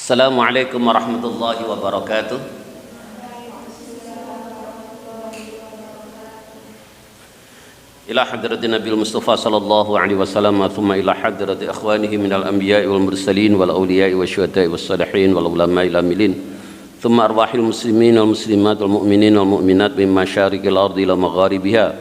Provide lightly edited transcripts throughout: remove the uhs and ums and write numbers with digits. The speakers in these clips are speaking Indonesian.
Assalamualaikum warahmatullahi wabarakatuh. Ila hadrati Nabil Mustafa sallallahu alaihi wasallam, thumma ila hadrati akhwanihi minal anbiya'i wal mursalin wal awliya'i wasyuhada'i was salihin wal ulama'i lamilin, thumma arwahil muslimin wal muslimat wal mu'minin wal mu'minat min masyariqil ardi ila magharibiha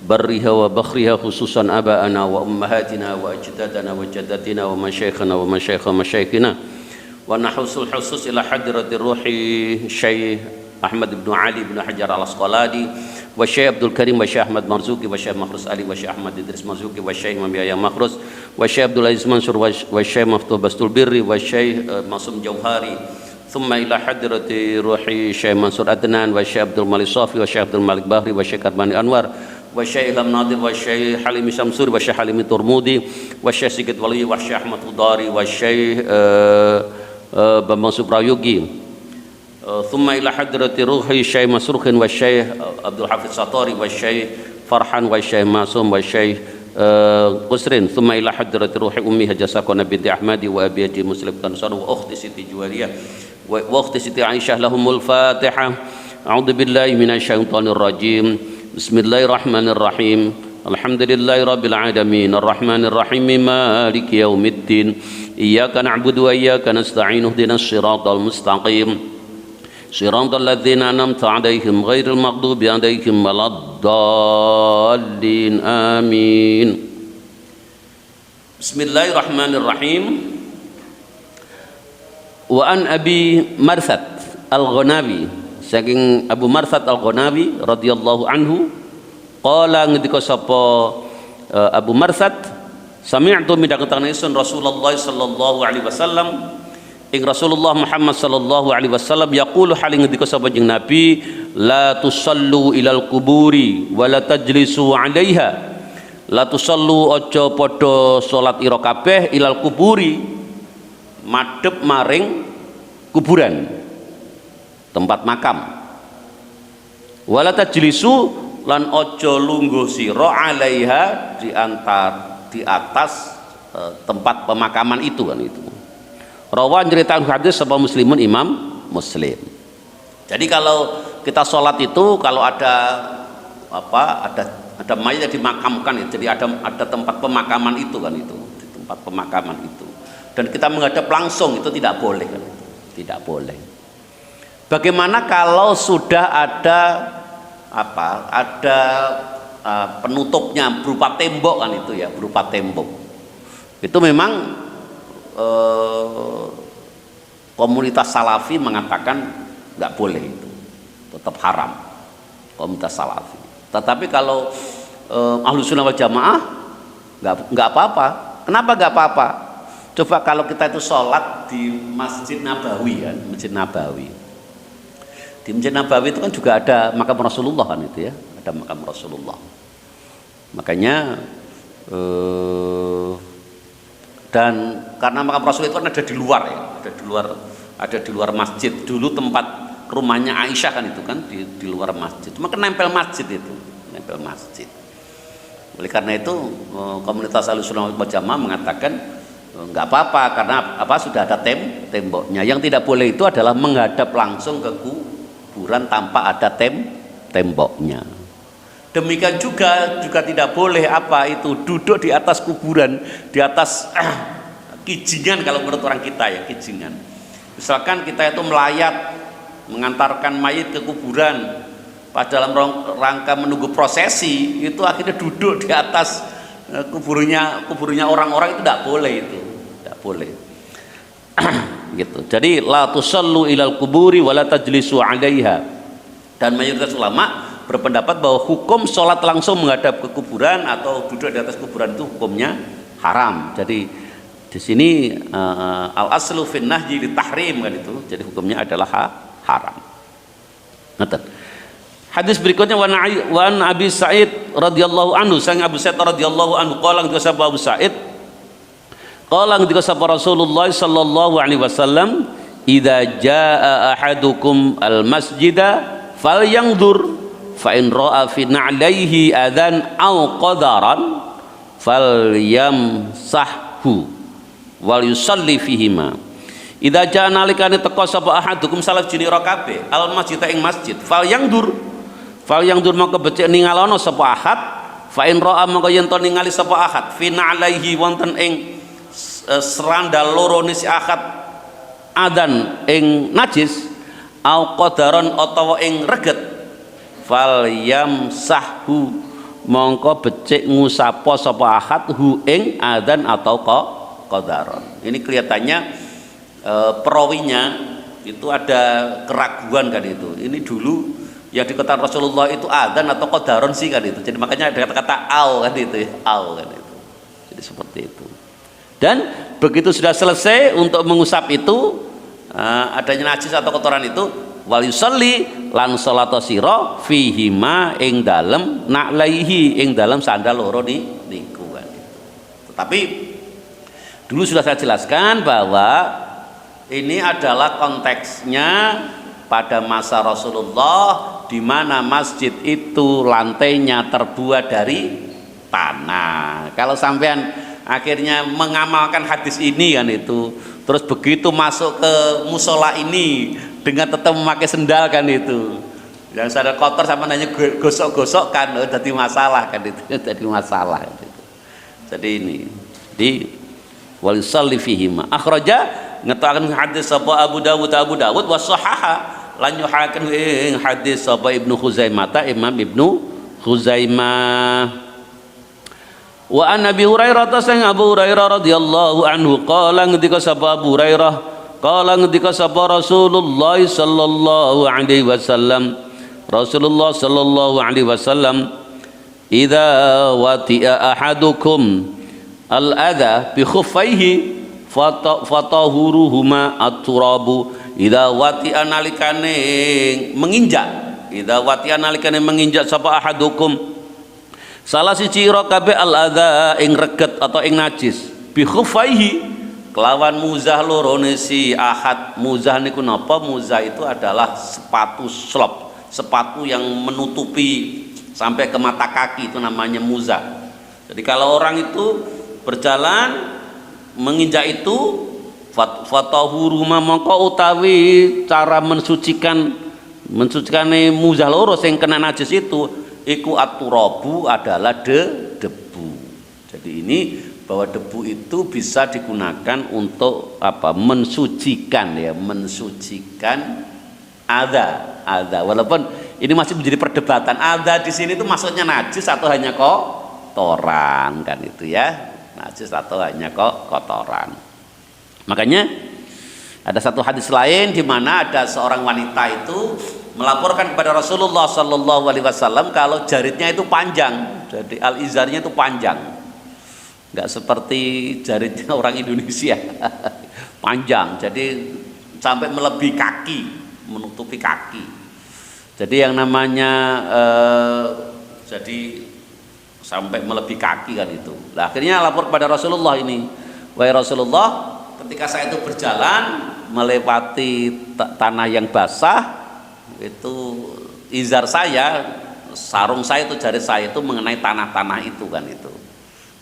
barriha wa bakhriha, khususan aba'ana wa ummahatina wa ajdadana wa jaddatina wa masyayikhana wa masyaikha masyayikhina wa nahusul khusus ila hadrati ruhi Syekh Ahmad bin Ali bin Hajar al-Asqalani wa Syekh Abdul Karim wa Syekh Ahmad Marzuki wa Syekh Makhrus Ali wa Syekh Ahmad Idris Marzuki wa Syekh Imam Yahya Makhrus wa Syekh Abdul Aziz Mansur wa Syekh Maftuh Bastul Birri wa Syekh Masum Jauhari, thumma ila hadrati ruhi Syekh Mansur Adnan wa Syekh Abdul Malik Safi wa Syekh Abdul Malik Bahri wa Syekh Karmani Anwar wa Syekh Ilham Nadir wa Syekh Halimi Samsuri wa Syekh Halimi Turmudi wa Syekh Sigit Wali wa Syekh Ahmad Udari wa Syekh Bambang Suprayogi, thumma ila hadrati ruhi Syekh Masrukhin wa Syekh Abdul Hafiz Satori wa Syekh Farhan wa Syekh Masum wa Syekh Qusrin, thumma ila hadrati ruhi Ummi Hajasakona binti Ahmadi wa Abiyadi Muslim Tansar wa ukhti Siti Juwariyah wa ukhti Siti Aisyah lahumul Fatihah. A'udzu billahi minasyaitonir rajim. Bismillahirrahmanirrahim. Alhamdulillahi rabbil alamin arrahmanir rahim maliki yaumiddin iyyaka na'budu wa iyyaka nasta'in ihdinas siratal mustaqim siratal ladzina an'amta 'alaihim ghairil maghdubi 'alaihim waladdallin amin. Bismillahirrahmanirrahim. Wa an Abi Marsad Al-Ghanawi, saking Abu Marsad Al-Ghanawi radhiyallahu anhu, qala ngendika sapa Abu Marsad, sami'tu midhangetaken ingsun Rasulullah sallallahu alaihi wasallam ing Rasulullah Muhammad sallallahu alaihi wasallam yaqulu hal ngendika sapa jeneng Nabi, la tusallu ilal kuburi wa la tajlisu 'alaiha. La tusallu, aja padha salat ira kabeh ilal kuburi, madhep maring kuburan, tempat makam. Wala tajlisu, lan ojo lungguh sira 'alaiha, di atas tempat pemakaman itu, kan itu. Rawan ceritakan hadis sapa Muslimun, Imam Muslim. Jadi kalau kita sholat itu, kalau ada mayat yang dimakamkan ya, jadi ada tempat pemakaman itu, kan itu, di tempat pemakaman itu. Dan kita menghadap langsung itu tidak boleh, kan itu. Tidak boleh. Bagaimana kalau sudah ada penutupnya berupa tembok, kan itu ya, berupa tembok. Itu memang komunitas Salafi mengatakan nggak boleh, itu tetap haram, komunitas Salafi. Tetapi kalau Ahlus Sunnah wal Jamaah nggak apa-apa. Kenapa nggak apa-apa? Coba kalau kita itu sholat di Masjid Nabawi, kan, Masjid Nabawi. Di Masjid Nabawi itu kan juga ada makam Rasulullah, kan itu ya, ada makam Rasulullah. Makanya dan karena makam Rasul itu kan ada di luar ya, ada di luar masjid. Dulu tempat rumahnya Aisyah, kan itu kan di luar masjid. Cuma kan nempel masjid itu, nempel masjid. Oleh karena itu komunitas Ahlussunnah wal Jamaah mengatakan nggak apa-apa, karena sudah ada temboknya. Yang tidak boleh itu adalah menghadap langsung ke kuburan tanpa ada temboknya. Demikian juga tidak boleh duduk di atas kuburan, di atas kijingan, kalau menurut orang kita ya, kijingan. Misalkan kita itu melayat mengantarkan mayit ke kuburan, pada dalam rangka menunggu prosesi, itu akhirnya duduk di atas kuburnya orang-orang, itu tidak boleh, itu tidak boleh. Gitu. Jadi la tusallu ilal kuburi wa la tajlisu 'alaiha. Dan mayoritas ulama berpendapat bahwa hukum sholat langsung menghadap ke kuburan atau duduk di atas kuburan itu hukumnya haram. Jadi di sini al aslu fin nahyi li tahrim, kan itu. Jadi hukumnya adalah haram. Hadis berikutnya wa an Abi Sa'id radhiyallahu anhu, sang Abu Sa'id radhiyallahu anhu qala ngendika sapa Abu Sa'id, qala ngendika sapa Rasulullah sallallahu alaihi wasallam, idza jaa ahadukum al masjida falyanzur fa in ra'a fi na'laihi adzan aw qadaran falyamsahhu wal yusalli fihima idza jaa nalikane teka sapa ahadukum salah jinira kabeh al masjid ing masjid fal yang dur maka becik ningalono sapa ahad fa in ra'a maka yen to ningali sapa ahad fi na'laihi wonten ing serandal loro ni si ahad adan ing najis au qadaron utawa ing reget fal yamsahhu mongko becik ngusapa sapa ahad hu ing adan atau qadaron. Ini kelihatannya perawinya itu ada keraguan kan itu. Ini dulu yang dikatakan Rasulullah itu adan atau qadaron sih kan itu. Jadi makanya ada kata-kata au kan itu ya, au kan itu. Jadi seperti itu. Dan begitu sudah selesai untuk mengusap itu adanya najis atau kotoran itu wal yusalli lan salata sira fihi ma ing dalem na'laihi ing dalem sandal loro niku kan. Tetapi dulu sudah saya jelaskan bahwa ini adalah konteksnya pada masa Rasulullah di mana masjid itu lantainya terbuat dari tanah. Kalau sampean akhirnya mengamalkan hadis ini kan itu, terus begitu masuk ke musola ini dengan tetap memakai sendal kan itu, yang sadar kotor sama nanya gosok-gosok kan, jadi masalah kan itu, jadi masalah kan itu. Jadi ini di wal yusalli fihi ma akhraja ngetakan hadis sapa Abu Dawud wa sahaha lan yuhakan ing hadis sapa Ibnu Khuzaimah Imam Ibnu Khuzaimah. Wa an Abi Hurairah sang Abu Hurairah radhiyallahu anhu qala ngendika sapa Abu Hurairah qala ngendika sapa Rasulullah sallallahu alaihi wasallam Rasulullah sallallahu alaihi wasallam idza wati'a ahadukum al-adha bi khuffaihi fatahuruhuma at-turabu idza wati'a nalikane menginjak sapa ahadukum salah siji ira kabeh al-adha ing reget atau ing najis bi khuffaihi kelawan muzah lorone si ahad. Muzah niku napa? Muzah itu adalah sepatu slop, sepatu yang menutupi sampai ke mata kaki, itu namanya muzah. Jadi kalau orang itu berjalan menginjak itu fatahuru mongko utawi cara mensucikane muzah loro sing kena najis itu iku at-turabu adalah debu. Jadi ini bahwa debu itu bisa digunakan untuk apa? Mensucikan ya, mensucikan adza. Walaupun ini masih menjadi perdebatan. Adza di sini itu maksudnya najis atau hanya kotoran kan itu ya. Najis atau hanya kotoran. Makanya ada satu hadis lain di mana ada seorang wanita itu melaporkan kepada Rasulullah Sallallahu Alaihi Wasallam kalau jaritnya itu panjang, jadi al-izarnya itu panjang, nggak seperti jaritnya orang Indonesia panjang, jadi sampai melebihi kaki, menutupi kaki. Jadi yang namanya jadi sampai melebihi kaki kan itu. Nah, akhirnya lapor kepada Rasulullah ini, wahai Rasulullah, ketika saya itu berjalan melewati tanah yang basah, itu izar saya, sarung saya itu, jarit saya itu mengenai tanah-tanah itu kan itu.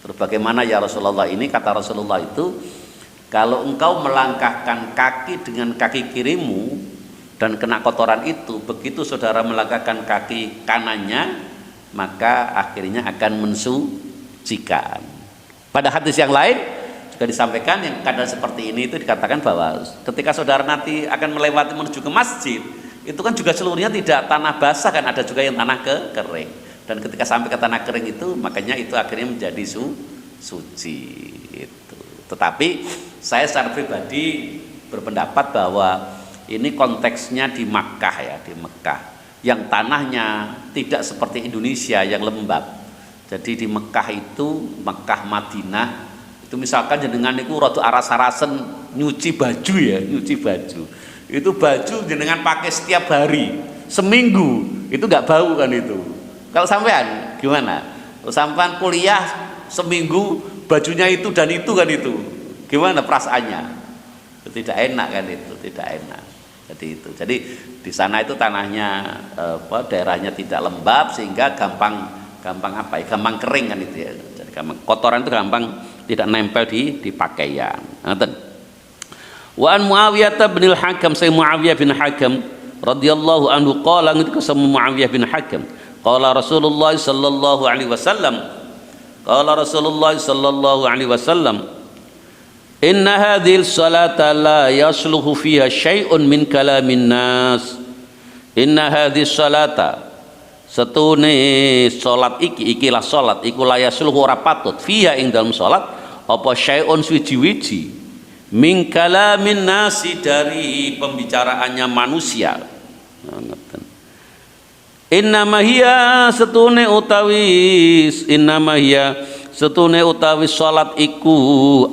Terus bagaimana ya Rasulullah ini? Kata Rasulullah itu, kalau engkau melangkahkan kaki dengan kaki kirimu dan kena kotoran itu, begitu saudara melangkahkan kaki kanannya, maka akhirnya akan mensucikan. Pada hadis yang lain juga disampaikan yang keadaan seperti ini itu dikatakan bahwa ketika saudara nanti akan melewati menuju ke masjid, itu kan juga seluruhnya tidak tanah basah kan, ada juga yang tanah kering. Dan ketika sampai ke tanah kering itu, makanya itu akhirnya menjadi suci itu. Tetapi saya secara pribadi berpendapat bahwa ini konteksnya di Makkah ya, di Mekah yang tanahnya tidak seperti Indonesia yang lembab. Jadi di Mekah itu, Mekah Madinah itu misalkan jenengan itu rada aras-arasen nyuci baju ya, nyuci baju. Itu baju jenengan pakai setiap hari, seminggu itu nggak bau kan itu. Kalau sampean gimana? Kalau sampean kuliah seminggu bajunya itu dan itu kan itu, gimana perasaannya? Tidak enak kan itu, tidak enak. Jadi itu. Jadi di sana itu tanahnya daerahnya tidak lembab sehingga gampang apa ya? Gampang kering kan itu ya. Jadi gampang, kotoran itu gampang tidak nempel di pakaian. Ngerti? Wa an Muawiyah bin al-Hakam, saya Muawiyah bin Hakam radhiyallahu anhu qala, ngendika sama Muawiyah bin Hakam, qala Rasulullah sallallahu alaihi wasallam, qala Rasulullah sallallahu alaihi wasallam, inna hadhil salata la yasluhu fiha syai'un min kalamin nas. Inna hadhis salata, setune salat ikilah salat iku la yasluhu ora patut fiha ing dalam salat apa syai'un suci-wiji min kalamin nasi, dari pembicaraannya manusia. Innama hiya, setune utawi salat iku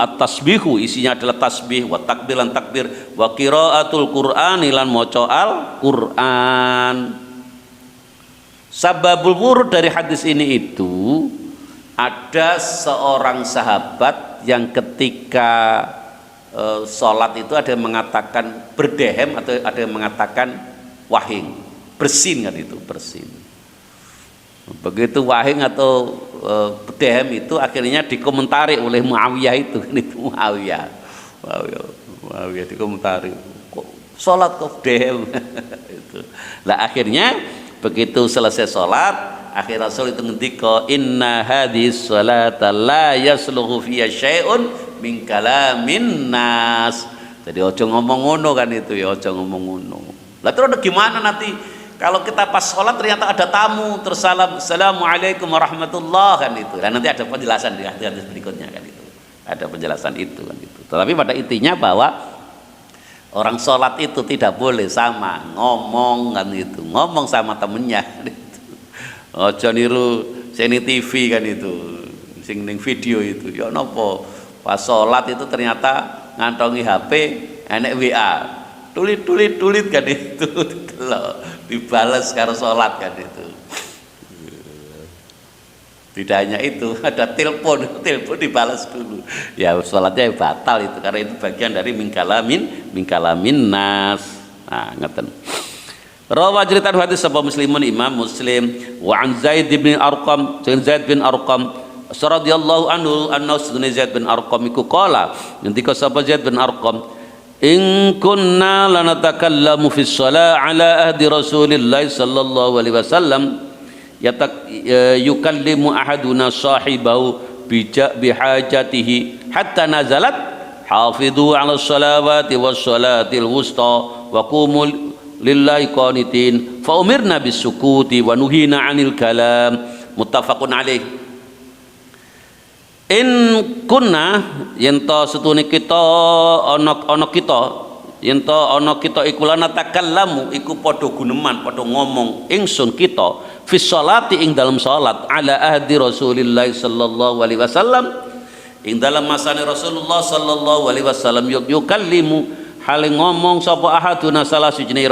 at-tasbihu, isinya adalah tasbih, wa takbir lan takbir, wa qiraatul Qur'an lan maca Al-Qur'an. Sababul wurud dari hadis ini itu, ada seorang sahabat yang ketika sholat itu ada yang mengatakan berdehem atau ada yang mengatakan wahing, bersin kan itu, bersin. Begitu wahing atau berdehem itu akhirnya dikomentari oleh Muawiyah itu Muawiyah dikomentari, kok sholat kok berdehem itu. Lah akhirnya begitu selesai sholat, akhir Rasul itu ngendika, inna hadis salata la yasluhu fiha syai'un min kalamin nas. Jadi ojo ngomong ngono kan itu ya, ojo ngomong ngono. Lah terus gimana nanti kalau kita pas sholat ternyata ada tamu terus assalamualaikum warahmatullah kan itu. Dan nanti ada penjelasan di hadis berikutnya kan itu. Ada penjelasan itu kan itu. Tetapi pada intinya bahwa orang sholat itu tidak boleh sama ngomong kan itu, ngomong sama temennya kan itu. Ojo niru seni TV kan itu, sing ning video itu. Ya napa pas sholat itu ternyata ngantongi HP, enek WA, tulit kan itu, dibales karo sholat kan itu. Tidak hanya itu, ada telepon dibalas dulu. Ya sholatnya batal itu, karena itu bagian dari mingkalamin nas. Nah, ngeten. Rawa cerita hadis sapa Muslimun, Imam Muslim, wa an Zaid bin Arqam, Zaid bin Arqam radhiyallahu anhu, anna Zaid bin Arqam iku qala, ngendika sapa Zaid bin Arqam, in kunna lanatakallamu fi shalah ala ahdi Rasulillah sallallahu alaihi wasallam yukallimu ahaduna sahibahu bihajatihi hatta nazalat hafidhu ala salawati was salatil wusta wa qumu lillahi qanitin fa umirna bisukuti wa nuhina anil kalam, muttafaqun alaih. In kunna yenta setune kita ana kita yenta ana kita iku lana takallamu iku padha guneman padha ngomong ingsun kita fi sholati ing dalam salat ala ahdi Rasulillah sallallahu alaihi wasallam ing dalam masane Rasulullah sallallahu alaihi wasallam yukallimu hale ngomong sapa ahaduna salah sijine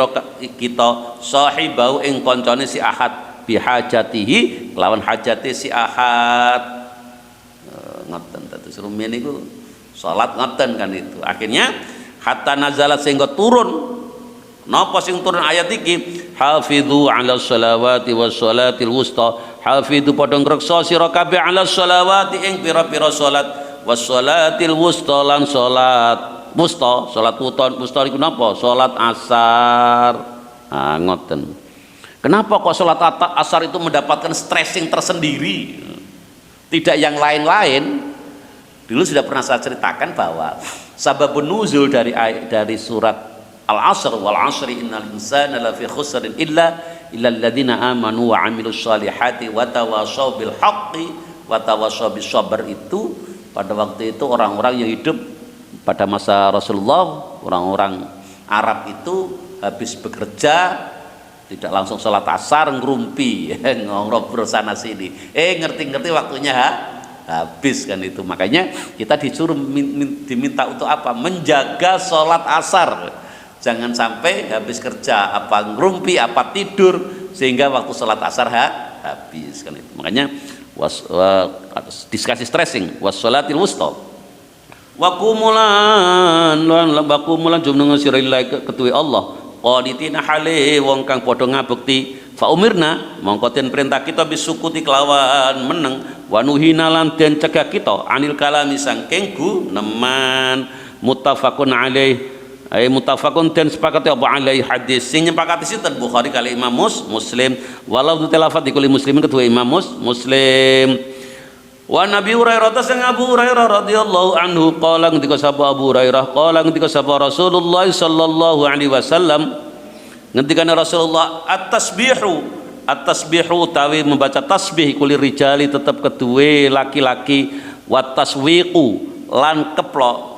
kita sahibau ing kancane si ahad bihajatihi lawan hajate si ahad. Ngoten terus rumiyin niku salat ngoten kan itu. Akhirnya hatta nazalat sehingga turun. Napa sing turun ayat iki? Hafidhu 'ala sholawati was sholatil wusta. Hafidhu padha ngreksa sira kabeh 'ala sholawati ing pira-pira salat was sholatil wusta lan salat wusta. Salat wusta iku napa? Salat asar. Ah ngoten. Kenapa kok salat asar itu mendapatkan stressing tersendiri? Tidak yang lain-lain. Dulu sudah pernah saya ceritakan bahwa sababun nuzul dari surat Al-Asr, wal 'asri innal insana lafi khusrin illa alladziina amanu wa 'amilus shalihati wa tawashaw bil haqqi wa tawashaw bis sabr. Itu pada waktu itu orang-orang yang hidup pada masa Rasulullah, orang-orang Arab itu habis bekerja tidak langsung sholat asar ngerumpi ngobrol sana sini, ngerti-ngerti waktunya habis kan itu. Makanya kita disuruh diminta untuk apa? Menjaga sholat asar, jangan sampai habis kerja apa ngerumpi apa tidur sehingga waktu sholat asar habis kan itu. Makanya diskusi stressing was sholatil wusta wa qumulan jumnung sirillai ketuwi Allah qanitina hale wong kang padha ngabekti fa umirna mongko den perintah kita bisukuti kelawan meneng wa nuhina lan den cegah kita anil kalami sangking guneman, muttafaqun alaih. Ai muttafaqun dan sepakati apa alai hadis sing nyepakati sinten Bukhari kali Imam Muslim walau telafat dikuli muslimin ketua Imam Muslim. Wa Nabi Hurairah sang Abu Hurairah radhiyallahu anhu qala ngendika sapa Abu Hurairah qala ngendika sapa Rasulullah sallallahu alaihi wasallam ngendikane Rasulullah at-tasbihu tawi membaca tasbih kuli rijali tetap kedue laki-laki wa taswiqu lan keplok.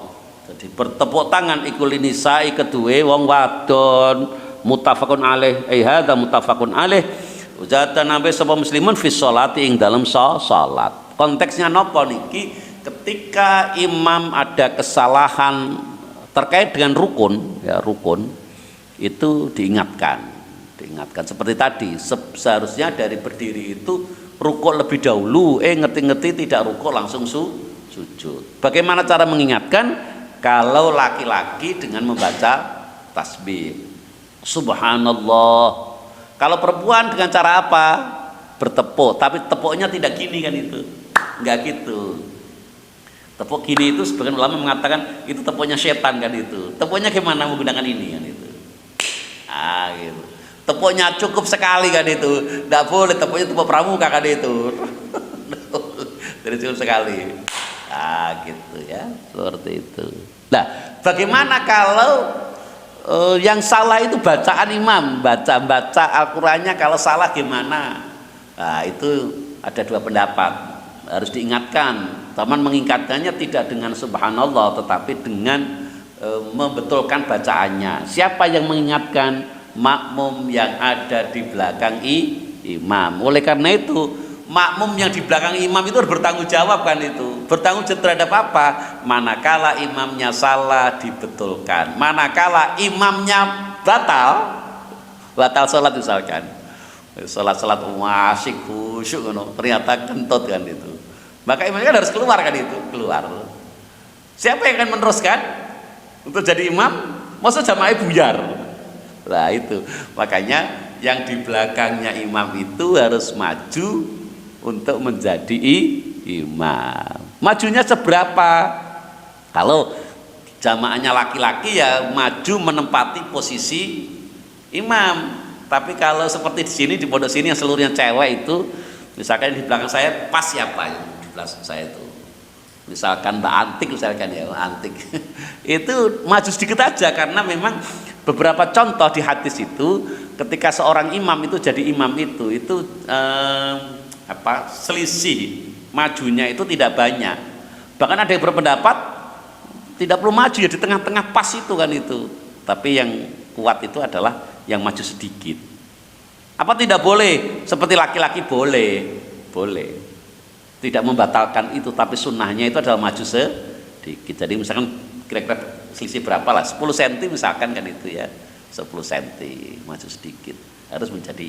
Jadi bertepuk tangan ikul nisai kedue wong wadon muttafaqun alaih hadza muttafaqun alaih ujatan nabi sapa muslimun fi sholati ing dalam salat. Konteksnya nopo niki ketika imam ada kesalahan terkait dengan rukun ya rukun itu diingatkan seperti tadi seharusnya dari berdiri itu rukuk lebih dahulu ngerti-ngerti tidak rukuk langsung sujud. Bagaimana cara mengingatkan? Kalau laki-laki dengan membaca tasbih subhanallah. Kalau perempuan dengan cara apa? Bertepuk, tapi tepuknya tidak gini kan itu enggak gitu. Tepuk gini itu sebagian ulama mengatakan itu tepuknya setan kan itu. Tepuknya gimana menggunakan ini kan itu. Gitu. Tepuknya cukup sekali kan itu. Enggak boleh tepuknya tepuk pramuka kan itu. Jadi cukup sekali. Gitu ya. Seperti itu. Nah, bagaimana kalau yang salah itu bacaan imam, baca Al-Qur'annya kalau salah gimana? Nah, itu ada dua pendapat. Harus diingatkan. Taman mengingatkannya tidak dengan subhanallah tetapi dengan membetulkan bacaannya. Siapa yang mengingatkan? Makmum yang ada di belakang imam. Oleh karena itu makmum yang di belakang imam itu harus bertanggung jawab kan itu. Bertanggung jawab terhadap apa? Manakala imamnya salah dibetulkan. Manakala imamnya batal sholat misalkan. Sholat asik khusyuk ternyata kentut kan itu. Maka imamnya harus keluar kan itu, keluar. Siapa yang akan meneruskan untuk jadi imam? Masa jamaah buyar? Nah itu, makanya yang di belakangnya imam itu harus maju untuk menjadi imam. Majunya seberapa? Kalau jamaahnya laki-laki ya maju menempati posisi imam. Tapi kalau seperti di sini di pondok sini yang seluruhnya cewek itu, misalkan di belakang saya pas siapa ya di belakang saya itu? Misalkan Mbak Antik misalkan ya Antik itu maju sedikit aja karena memang beberapa contoh di hadis itu ketika seorang imam itu jadi imam itu selisih majunya itu tidak banyak. Bahkan ada yang berpendapat tidak perlu maju ya di tengah-tengah pas itu kan itu. Tapi yang kuat itu adalah yang maju sedikit. Apa tidak boleh? Seperti laki-laki boleh. Tidak membatalkan itu, tapi sunnahnya itu adalah maju sedikit. Jadi misalkan kira-kira selisih berapa lah? 10 cm misalkan kan itu ya. 10 cm maju sedikit harus menjadi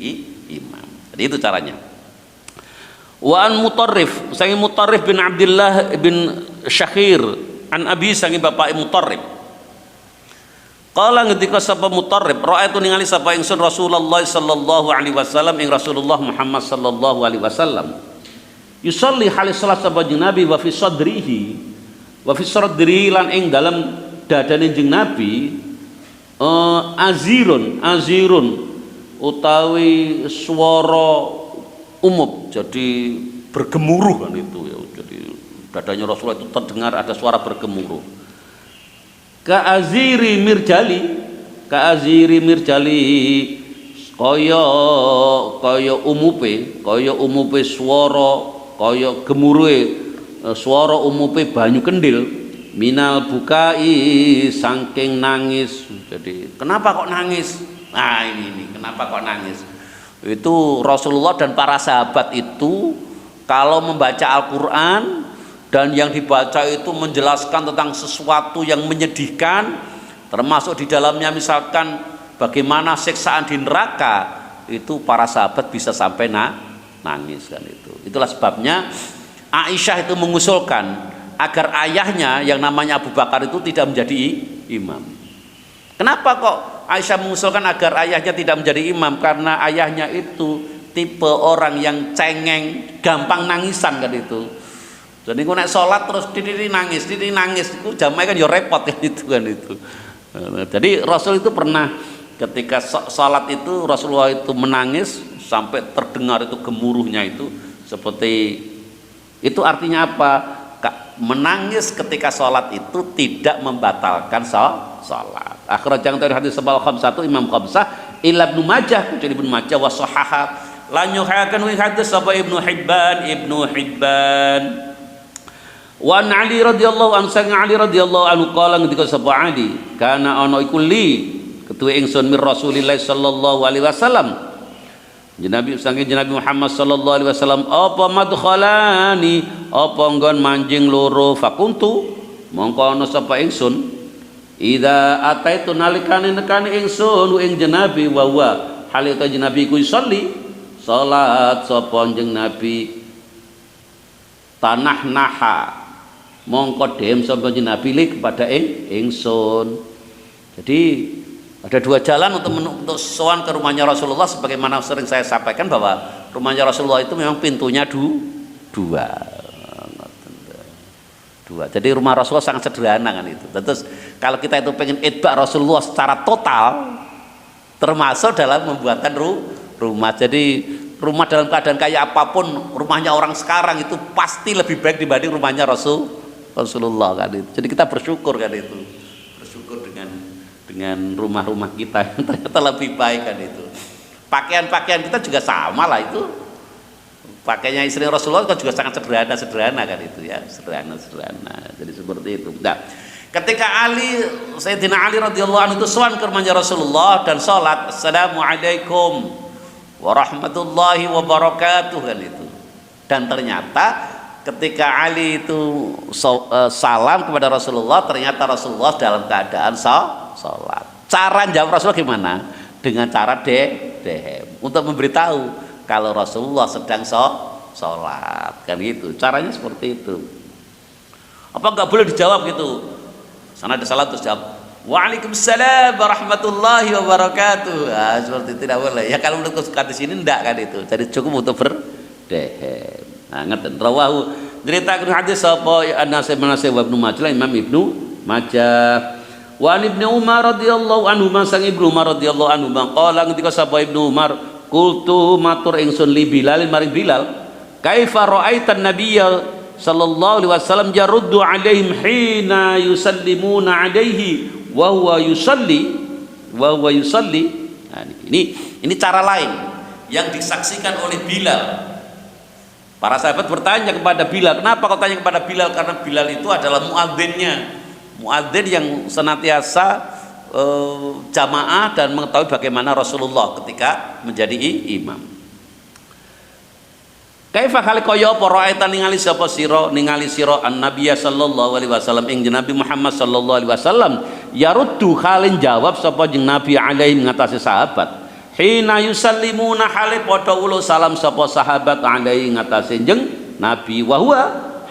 imam. Jadi itu caranya. Wa an Mutarrif, sangi Mutarrif bin Abdullah bin Syakhir an Abi sangi bapak Mutarrif. Qala ngendika sapa Mutarrif, ra'aitu ningali sapa ingsun Rasulullah sallallahu alaihi wasallam ing Rasulullah Muhammad sallallahu alaihi wasallam. Yusalli halis salat sapa Nabi wa fi sadrihi lan ing dalam dadane jeung Nabi azirun utawi swara umum, jadi bergemuruh kan itu ya. Jadi dadanya Rasulullah itu terdengar ada suara bergemuruh. Ka'aziri mirjali kaya umupe swara kaya gemuruhe swara umupe banyu kendil minal bukai saking nangis. Jadi kenapa kok nangis? Nah ini kenapa kok nangis? Itu Rasulullah dan para sahabat itu kalau membaca Al-Quran dan yang dibaca itu menjelaskan tentang sesuatu yang menyedihkan, termasuk di dalamnya misalkan bagaimana siksaan di neraka, itu para sahabat bisa sampai nangis kan itu. Itulah sebabnya Aisyah itu mengusulkan agar ayahnya yang namanya Abu Bakar itu tidak menjadi imam. Kenapa kok Aisyah mengusulkan agar ayahnya tidak menjadi imam? Karena ayahnya itu tipe orang yang cengeng, gampang nangisan kan itu. Jadi kau naik sholat terus diri nangis, itu jamaah kan ya repot kan itu kan itu. Jadi Rasul itu pernah ketika salat itu Rasulullah itu menangis sampai terdengar itu gemuruhnya itu seperti itu. Artinya apa? Menangis ketika salat itu tidak membatalkan salat. Akhrajang dari hadis sebal khamsatu Imam Khamsah ila Ibnu Majah, kecuali Ibnu Majah wa sahaha lan yuhakan wi hadis sapa Ibnu Hibban. Wa Ali radhiyallahu anhu sang Ali radhiyallahu anhu qala ngendika sapa Ali kana ana iku li ketuwe ingsun mir Rasulillah sallallahu alaihi wasallam Nabi saking Nabi Muhammad sallallahu alaihi wasallam apa madkhalani apa nggon manjing loro fakuntu mongko ana sapa ingsun idza ataitu nalikane nekane ingsun ing Nabi wa wa halita Nabi ku sholli salat sapa jeneng Nabi tanah naha mongko dem sapa Nabi li kepada ingsun. Jadi ada dua jalan untuk sowan ke rumahnya Rasulullah, sebagaimana sering saya sampaikan bahwa rumahnya Rasulullah itu memang pintunya dua. Jadi rumah Rasulullah sangat sederhana kan itu. Terus kalau kita itu pengen itba Rasulullah secara total, termasuk dalam membuatkan rumah. Jadi rumah dalam keadaan kayak apapun rumahnya orang sekarang itu pasti lebih baik dibanding rumahnya Rasulullah kan itu. Jadi kita bersyukur kan itu, bersyukur dengan rumah-rumah kita yang ternyata lebih baik kan itu. Pakaian-pakaian kita juga sama lah itu. Pakainya istri Rasulullah kan juga sangat sederhana kan itu ya, sederhana. Jadi seperti itu. Nah, ketika Sayyidina Ali radhiyallahu anhu itu sowan ke rumahnya Rasulullah dan sholat, assalamualaikum warahmatullahi wabarakatuh kan itu. Dan ternyata ketika Ali itu salam kepada Rasulullah, ternyata Rasulullah dalam keadaan sholat. Cara jawab Rasulullah gimana? Dengan cara dehem untuk memberitahu kalau Rasulullah sedang sholat kan gitu. Caranya seperti itu. Apa nggak boleh dijawab gitu? Sana ada salat terus jawab Waalaikumsalam warahmatullahi wabarakatuh. Seperti itu tidak boleh. Ya kalau menurut di sini enggak kan itu. Jadi cukup untuk berdehem. Nah, ngeten rawahu ceritakan hadis sapa Anas bin Malik wa Ibnu Majah Imam Ibnu Majah wa Ibnu Umar radhiyallahu anhu sang Ibnu Umar radhiyallahu anhu qala ketika sapa Ibnu Umar qultu matur ingsun li Bilal maring Bilal kaifa ra'aitan nabiyya sallallahu alaihi wasallam yaruddu alaihim hina yusallimuna alaihi wa huwa yusalli. Nah, ini cara lain yang disaksikan oleh Bilal. Para sahabat bertanya kepada Bilal, kenapa kau tanya kepada Bilal? Karena Bilal itu adalah muadzinnya, muadzin yang senantiasa jamaah dan mengetahui bagaimana Rasulullah ketika menjadi imam. Kaifa kali kaya apa ra'aita ningali sapa sira an-nabiyya sallallahu alaihi wasallam ing Nabi Muhammad sallallahu alaihi wasallam yaruddu halin jawab sapa jeung Nabi alaihi ngatasi sahabat hina yusallimuna hale padha ulo salam sapa sahabat alaihi ngatasi jeung Nabi wa huwa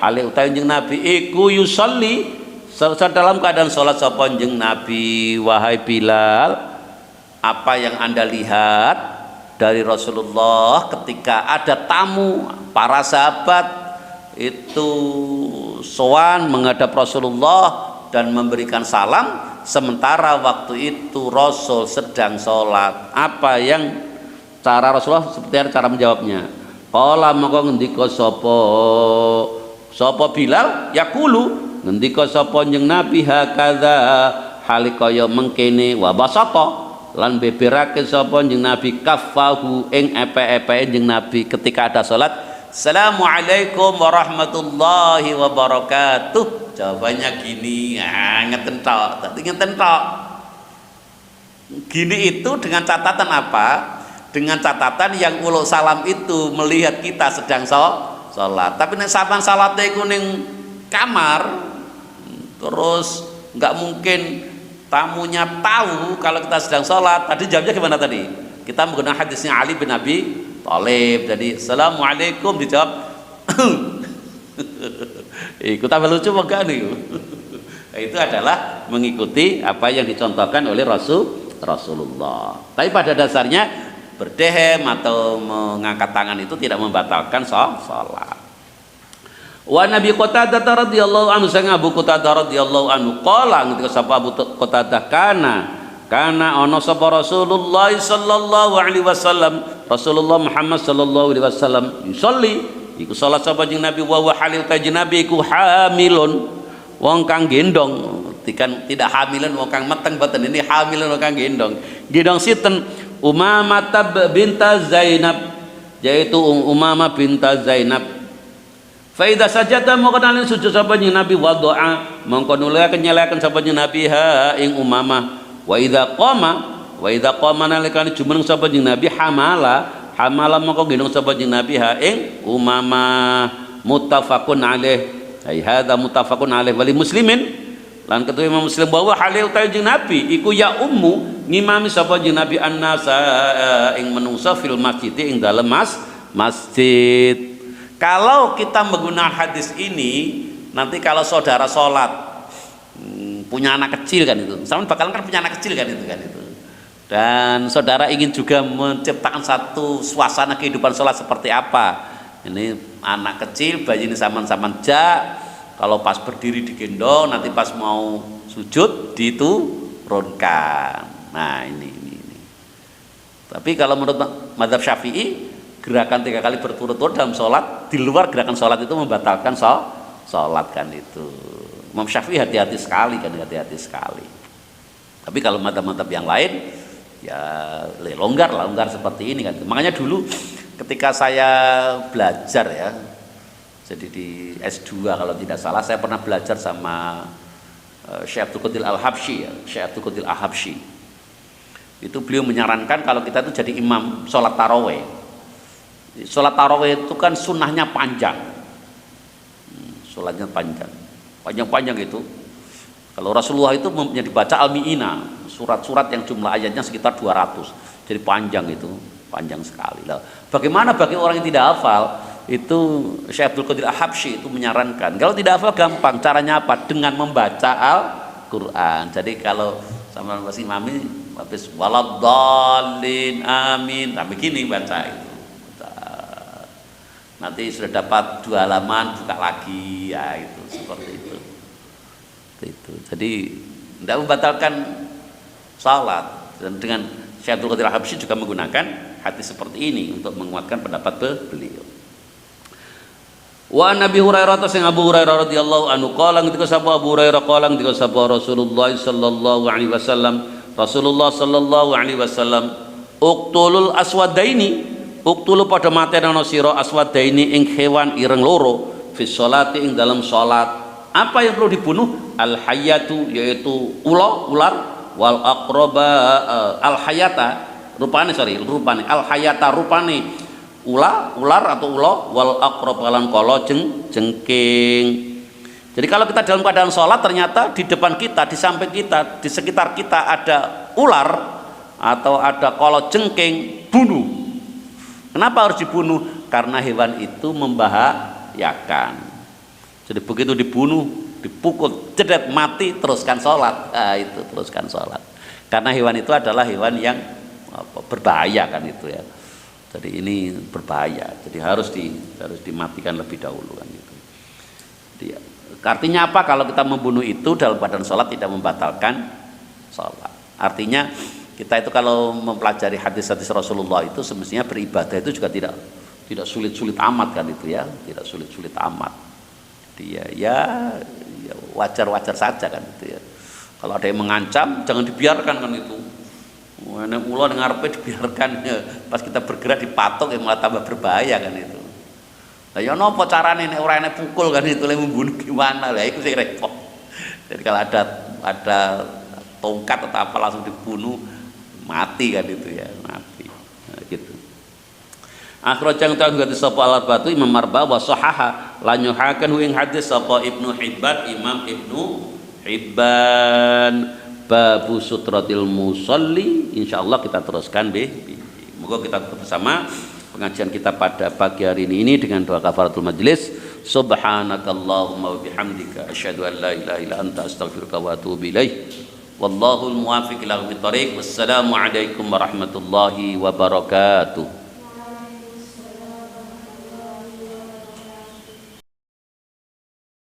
hale utawi jeung Nabi iku yusalli dalam keadaan salat sapa jeung Nabi. Wahai Bilal, apa yang Anda lihat dari Rasulullah ketika ada tamu para sahabat itu sowan menghadap Rasulullah dan memberikan salam sementara waktu itu Rasul sedang sholat? Apa yang cara Rasulullah seperti cara menjawabnya? Qala maka ngendika sapa Bilal yaqulu ngendika sapa jeneng Nabi hakadza halikaya mengkene wa basata lan beberake sapa jeneng Nabi kaffahu ing epe-epe jeneng Nabi ketika ada salat. Assalamualaikum warahmatullahi wabarakatuh. Jawabannya gini, ngeten tok. Gini itu dengan catatan apa? Dengan catatan yang ulo salam itu melihat kita sedang sholat. Tapi nek sampean salate iku ning kamar, terus nggak mungkin tamunya tahu kalau kita sedang sholat. Tadi jawabnya gimana tadi? Kita menggunakan hadisnya Ali bin Abi Thalib. Jadi assalamualaikum dijawab ikut tambah lucu enggak nih? Itu adalah mengikuti apa yang dicontohkan oleh Rasulullah. Tapi pada dasarnya berdehem atau mengangkat tangan itu tidak membatalkan sholat. Wa Nabi Qatadah radhiyallahu anhu sang Abu Qatadah radhiyallahu anhu qala ketika sapa Abu Qatadah kana ana sapa Rasulullah sallallahu alaihi wasallam Rasulullah Muhammad sallallahu alaihi wasallam yusolli iku salat sapa jeung Nabi wa halil tajin Nabi iku hamilun wong kang gendong tidak hamilan wong kang meteng boten ini hamilan wong kang gendong sinten Umamah binta Zainab yaitu Umamah binta Zainab. Faida sajada mongko nalin sujud sapa jeung Nabi wa doa mongko nulayaken nyalaken sapa jeung Nabi ha ing Umamah wa idza qama nalikane jumeneng sapa jeung Nabi hamala mongko gendong sapa jeung Nabi ha ing Umamah muttafaqun alaih ai hadza muttafaqun alaih wali muslimin lan ketua Imam Muslim bahwa halil ta jeung Nabi iku ya ummu ngimami sapa jeung Nabi annasa ing menungsa fil masjid ing dalem masjid. Kalau kita menggunakan hadis ini, nanti kalau saudara sholat punya anak kecil kan itu, sama bakalan kan punya anak kecil kan itu, dan saudara ingin juga menciptakan satu suasana kehidupan sholat seperti apa. Ini anak kecil, bayi ini saman-saman kalau pas berdiri digendong, nanti pas mau sujud diturunkan. Nah ini. Tapi kalau menurut mazhab Syafi'i, gerakan 3 kali berturut-turut dalam sholat di luar gerakan sholat itu membatalkan sholat kan itu. Imam Syafi'i hati-hati sekali. Tapi kalau madzhab-madzhab yang lain ya longgar seperti ini kan. Makanya dulu ketika saya belajar ya, jadi di S2 kalau tidak salah saya pernah belajar sama Syekh Abdul Qadir Al-Habsyi. Itu beliau menyarankan kalau kita itu jadi imam sholat taraweh. Sholat tarawih itu kan sunnahnya panjang, sholatnya panjang itu. Kalau Rasulullah itu dibaca al-mi'ina, surat-surat yang jumlah ayatnya sekitar 200, jadi panjang sekali. Lah, bagaimana bagi orang yang tidak hafal? Itu Syekh Abdul Qadir Al-Habsyi itu menyarankan, kalau tidak hafal gampang, caranya apa? Dengan membaca Al-Quran. Jadi kalau sama masih mami habis waladhdallin amin, nah begini baca itu. Nanti sudah dapat 2 halaman buka lagi ya itu seperti itu. Jadi tidak membatalkan salat. Dan dengan Syekh Abdul Qadir Al-Habsyi juga menggunakan hadis seperti ini untuk menguatkan pendapat beliau. Wa Nabi Hurairah sing Abu Hurairah radhiyallahu anhu qala ketika sapa Abu Hurairah qala ketika sapa Rasulullah sallallahu alaihi wasallam uqtulul aswadaini uktulu pada materi ana sira aswadaini ing hewan ireng loro fi sholati ing dalam salat. Apa yang perlu dibunuh? Al hayatu yaitu ular wal aqraba al hayata rupane al hayata rupane ular atau ulo wal aqraba lan kala jengking. Jadi kalau kita dalam keadaan salat ternyata di depan kita, di samping kita, di sekitar kita ada ular atau ada kala jengking, bunuh. Kenapa harus dibunuh? Karena hewan itu membahayakan. Jadi begitu dibunuh, dipukul, jedet, mati, teruskan sholat. Nah, itu teruskan sholat. Karena hewan itu adalah hewan yang berbahaya kan itu ya. Jadi ini berbahaya. Jadi harus dimatikan lebih dahulu kan itu. Jadi, artinya apa? Kalau kita membunuh itu dalam keadaan sholat tidak membatalkan sholat. Artinya kita itu kalau mempelajari hadis-hadis Rasulullah itu semestinya beribadah itu juga tidak sulit-sulit amat kan itu ya, tidak sulit-sulit amat. Dia ya wajar-wajar saja kan itu ya. Kalau ada yang mengancam jangan dibiarkan kan itu. Nek ulo ning ngarepe dibiarkan ya. Pas kita bergerak dipatok ya malah tambah berbahaya kan itu. Lah ya napa carane nek ora enek pukul kan itu lek membunuh gimana? Lah iku sing repot. Jadi kalau ada tongkat atau apa langsung dibunuh mati kan itu ya, mati. Nah, gitu. Akhrajang ta hadis sapa al-Arba'atu Imam Arba wa sahaha lan yuhakan ing hadis sapa Ibnu Hibban Imam Ibnu Hibban babu sutratil musalli. Insyaallah kita teruskan moga kita tetap bersama pengajian kita pada pagi hari ini dengan doa kafaratul majlis. Subhanakallahumma wa bihamdika asyhadu an la ilaha illa anta astaghfiruka wa atubu ilaik. Wallahul muwaffiq ila aqwamit thoriq. Wassalamu alaikum warahmatullahi wabarakatuh.